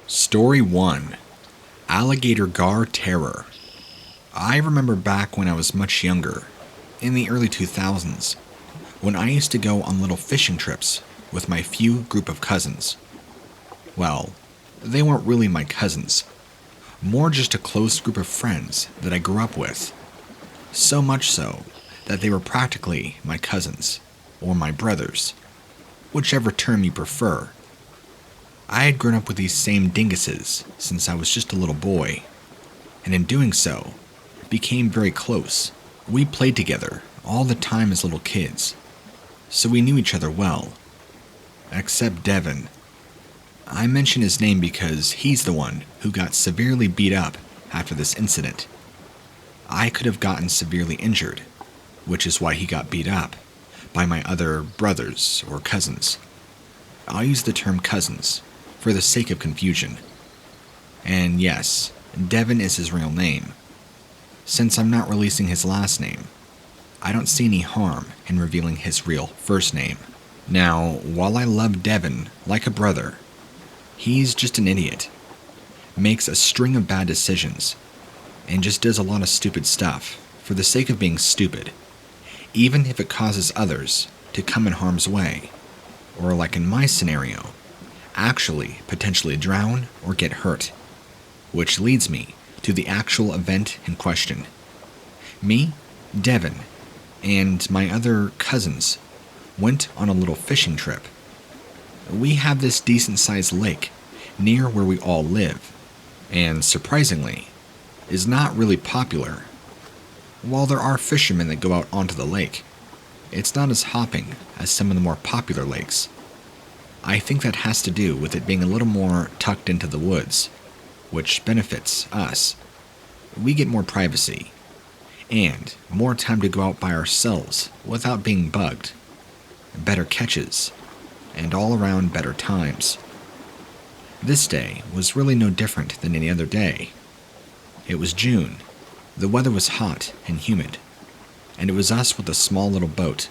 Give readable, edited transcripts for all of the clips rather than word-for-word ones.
Story 1. Alligator Gar Terror. I remember back when I was much younger, in the early 2000s, when I used to go on little fishing trips with my few group of cousins. Well, they weren't really my cousins, more just a close group of friends that I grew up with. So much so that they were practically my cousins, or my brothers, whichever term you prefer. I had grown up with these same dinguses since I was just a little boy, and in doing so, became very close. We played together all the time as little kids, so we knew each other well. Except Devin. I mention his name because he's the one who got severely beat up after this incident. I could have gotten severely injured, which is why he got beat up by my other brothers or cousins. I'll use the term cousins for the sake of confusion. And yes, Devin is his real name. Since I'm not releasing his last name, I don't see any harm in revealing his real first name. Now, while I love Devin like a brother, he's just an idiot, makes a string of bad decisions, and just does a lot of stupid stuff for the sake of being stupid, even if it causes others to come in harm's way, or like in my scenario, actually potentially drown or get hurt. Which leads me to the actual event in question. Me, Devin, and my other cousins went on a little fishing trip. We have this decent-sized lake near where we all live, and surprisingly, is not really popular. While there are fishermen that go out onto the lake, it's not as hopping as some of the more popular lakes. I think that has to do with it being a little more tucked into the woods, which benefits us. We get more privacy, and more time to go out by ourselves without being bugged, better catches, and all around better times. This day was really no different than any other day. It was June, the weather was hot and humid, and it was us with a small little boat.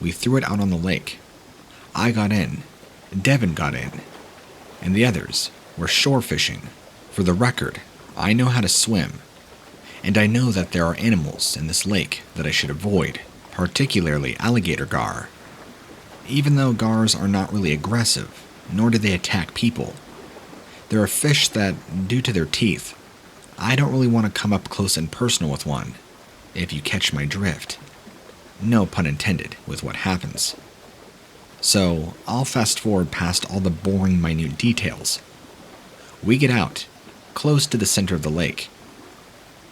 We threw it out on the lake. I got in, Devin got in, and the others were shore fishing. For the record, I know how to swim, and I know that there are animals in this lake that I should avoid, particularly alligator gar. Even though gars are not really aggressive, nor do they attack people, there are fish that, due to their teeth, I don't really want to come up close and personal with one, if you catch my drift. No pun intended with what happens. So, I'll fast forward past all the boring minute details. We get out, close to the center of the lake,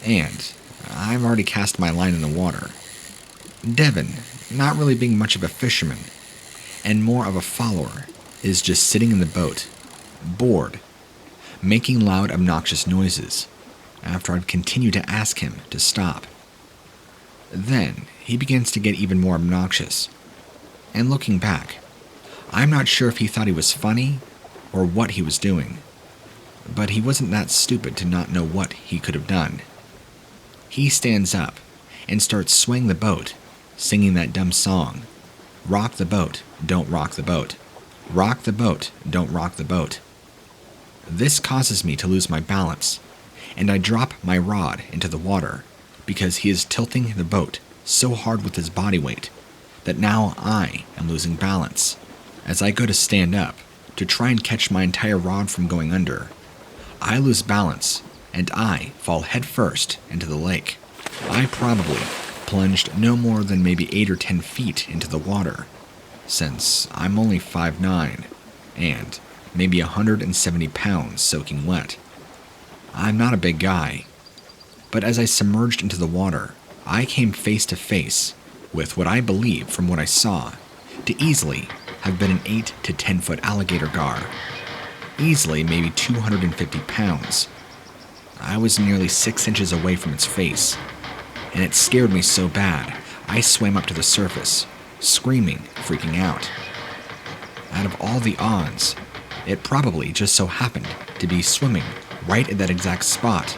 and I've already cast my line in the water. Devin, not really being much of a fisherman, and more of a follower, is just sitting in the boat, bored, making loud, obnoxious noises, after I've continued to ask him to stop. Then, he begins to get even more obnoxious, and looking back, I'm not sure if he thought he was funny, or what he was doing, but he wasn't that stupid to not know what he could have done. He stands up, and starts swaying the boat, singing that dumb song, "Rock the boat, don't rock the boat. Rock the boat, don't rock the boat." This causes me to lose my balance, and I drop my rod into the water because he is tilting the boat so hard with his body weight that now I am losing balance. As I go to stand up to try and catch my entire rod from going under, I lose balance and I fall headfirst into the lake. I probably plunged no more than maybe 8 or 10 feet into the water, since I'm only 5'9", and maybe 170 pounds soaking wet. I'm not a big guy, but as I submerged into the water, I came face to face with what I believe, from what I saw, to easily have been an 8 to 10 foot alligator gar. Easily maybe 250 pounds. I was nearly 6 inches away from its face, and it scared me so bad, I swam up to the surface, screaming, freaking out. Out of all the odds, it probably just so happened to be swimming right at that exact spot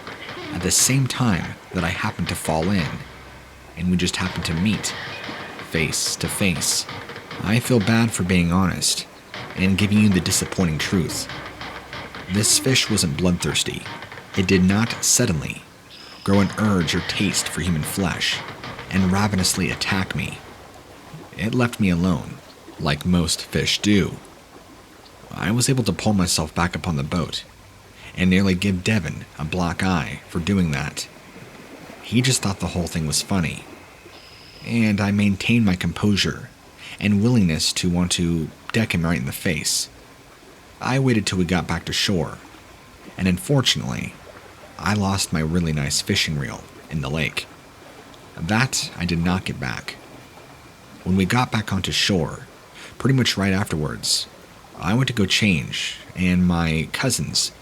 at the same time that I happened to fall in, and we just happened to meet, face to face. I feel bad for being honest and giving you the disappointing truth. This fish wasn't bloodthirsty. It did not suddenly grow an urge or taste for human flesh and ravenously attack me. It left me alone, like most fish do. I was able to pull myself back up on the boat and nearly give Devin a black eye for doing that. He just thought the whole thing was funny, and I maintained my composure and willingness to want to deck him right in the face. I waited till we got back to shore, and unfortunately, I lost my really nice fishing reel in the lake. That I did not get back. When we got back onto shore, pretty much right afterwards, I went to go change, and my cousins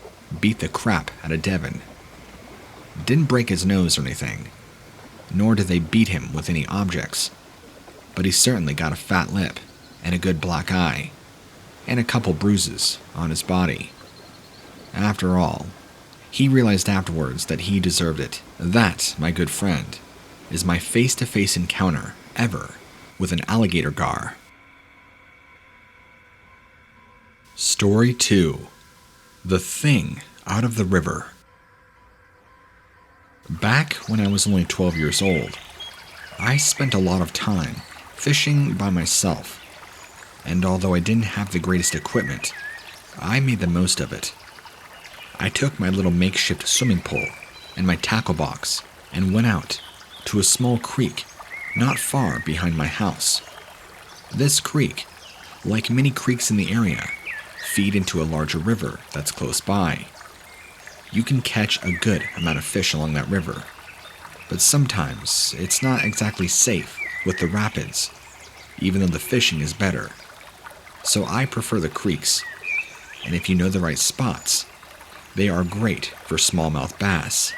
beat the crap out of Devin. Didn't break his nose or anything, nor did they beat him with any objects, but he certainly got a fat lip and a good black eye, and a couple bruises on his body. After all, he realized afterwards that he deserved it. That, my good friend, is my face-to-face encounter ever with an alligator gar. Story 2. The Thing Out of the River. Back when I was only 12 years old, I spent a lot of time fishing by myself, and although I didn't have the greatest equipment, I made the most of it. I took my little makeshift swimming pole and my tackle box and went out to a small creek not far behind my house. This creek, like many creeks in the area, feed into a larger river that's close by. You can catch a good amount of fish along that river, but sometimes it's not exactly safe with the rapids, even though the fishing is better. So I prefer the creeks, and if you know the right spots, they are great for smallmouth bass.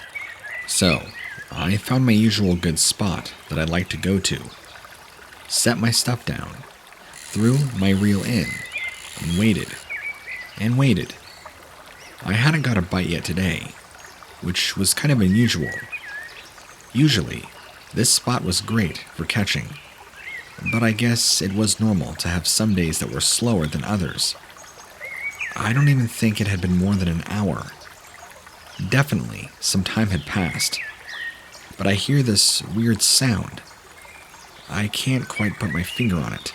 So I found my usual good spot that I like to go to, set my stuff down, threw my reel in, and waited. And waited. I hadn't got a bite yet today, which was kind of unusual. Usually, this spot was great for catching, but I guess it was normal to have some days that were slower than others. I don't even think it had been more than an hour. Definitely some time had passed, but I hear this weird sound. I can't quite put my finger on it,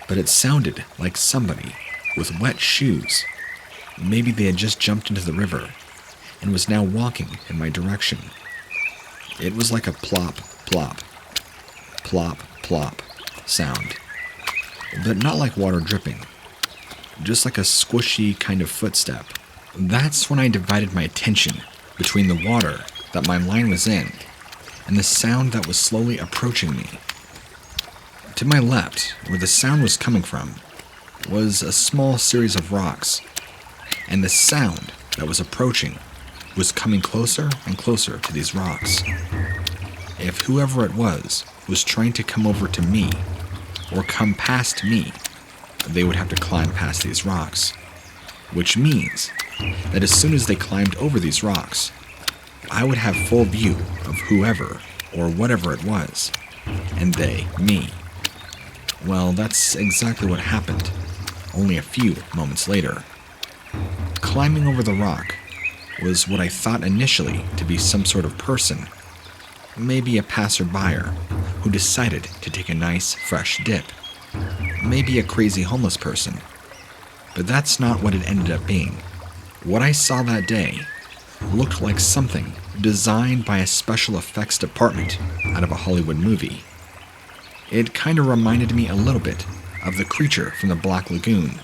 but it sounded like somebody with wet shoes. Maybe they had just jumped into the river and was now walking in my direction. It was like a plop, plop, plop, plop sound, but not like water dripping, just like a squishy kind of footstep. That's when I divided my attention between the water that my line was in and the sound that was slowly approaching me. To my left, where the sound was coming from, was a small series of rocks, and the sound that was approaching was coming closer and closer to these rocks. If whoever it was trying to come over to me or come past me, they would have to climb past these rocks, which means that as soon as they climbed over these rocks, I would have full view of whoever or whatever it was, and they, me. Well, that's exactly what happened, only a few moments later. Climbing over the rock was what I thought initially to be some sort of person, maybe a passerby who decided to take a nice fresh dip, maybe a crazy homeless person, but that's not what it ended up being. What I saw that day looked like something designed by a special effects department out of a Hollywood movie. It kind of reminded me a little bit of the creature from the Black Lagoon,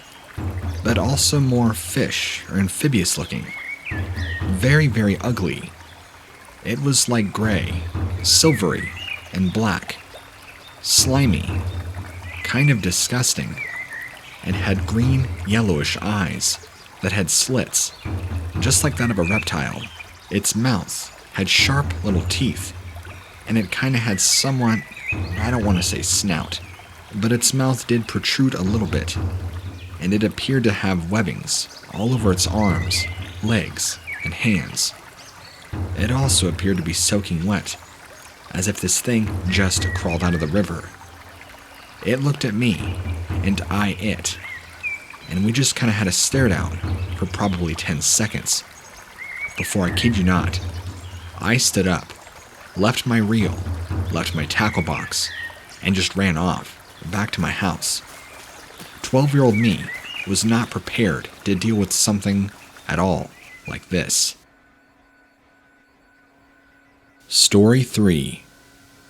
but also more fish or amphibious looking. Very, very ugly. It was like gray, silvery, and black, slimy, kind of disgusting, and had green, yellowish eyes that had slits, just like that of a reptile. Its mouth had sharp little teeth, and it kind of had somewhat, I don't want to say snout, but its mouth did protrude a little bit, and it appeared to have webbings all over its arms, legs, and hands. It also appeared to be soaking wet, as if this thing just crawled out of the river. It looked at me, and I it, and we just kind of had a stare down for probably 10 seconds. Before I kid you not, I stood up, left my reel, left my tackle box, and just ran off, back to my house. 12-year-old me was not prepared to deal with something at all like this. Story 3.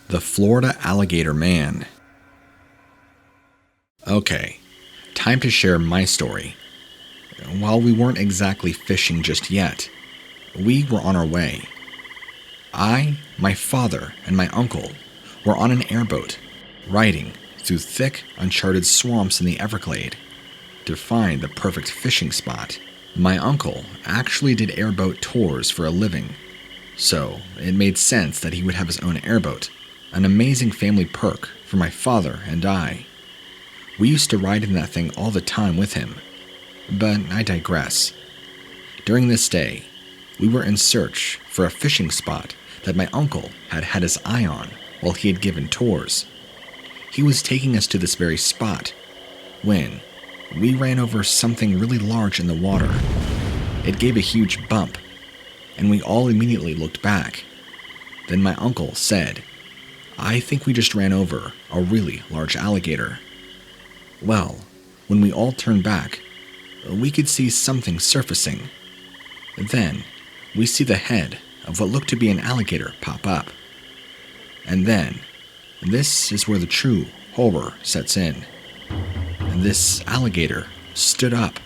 The Florida Alligator Man. Okay, time to share my story. While we weren't exactly fishing just yet, we were on our way. I, my father, and my uncle were on an airboat, riding through thick, uncharted swamps in the Everglades to find the perfect fishing spot. My uncle actually did airboat tours for a living, so it made sense that he would have his own airboat, an amazing family perk for my father and I. We used to ride in that thing all the time with him, but I digress. During this day, we were in search for a fishing spot that my uncle had had his eye on while he had given tours. He was taking us to this very spot when we ran over something really large in the water. It gave a huge bump, and we all immediately looked back. Then my uncle said, "I think we just ran over a really large alligator." Well, when we all turned back, we could see something surfacing. Then, we see the head of what looked to be an alligator pop up. And then, this is where the true horror sets in. This alligator stood up,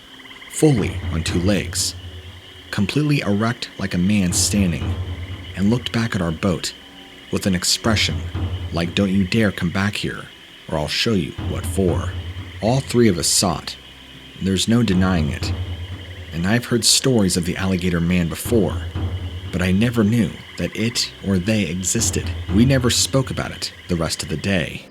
fully on two legs, completely erect like a man standing, and looked back at our boat with an expression like, "Don't you dare come back here, or I'll show you what for." All three of us saw it. There's no denying it. And I've heard stories of the alligator man before, but I never knew that it or they existed. We never spoke about it the rest of the day.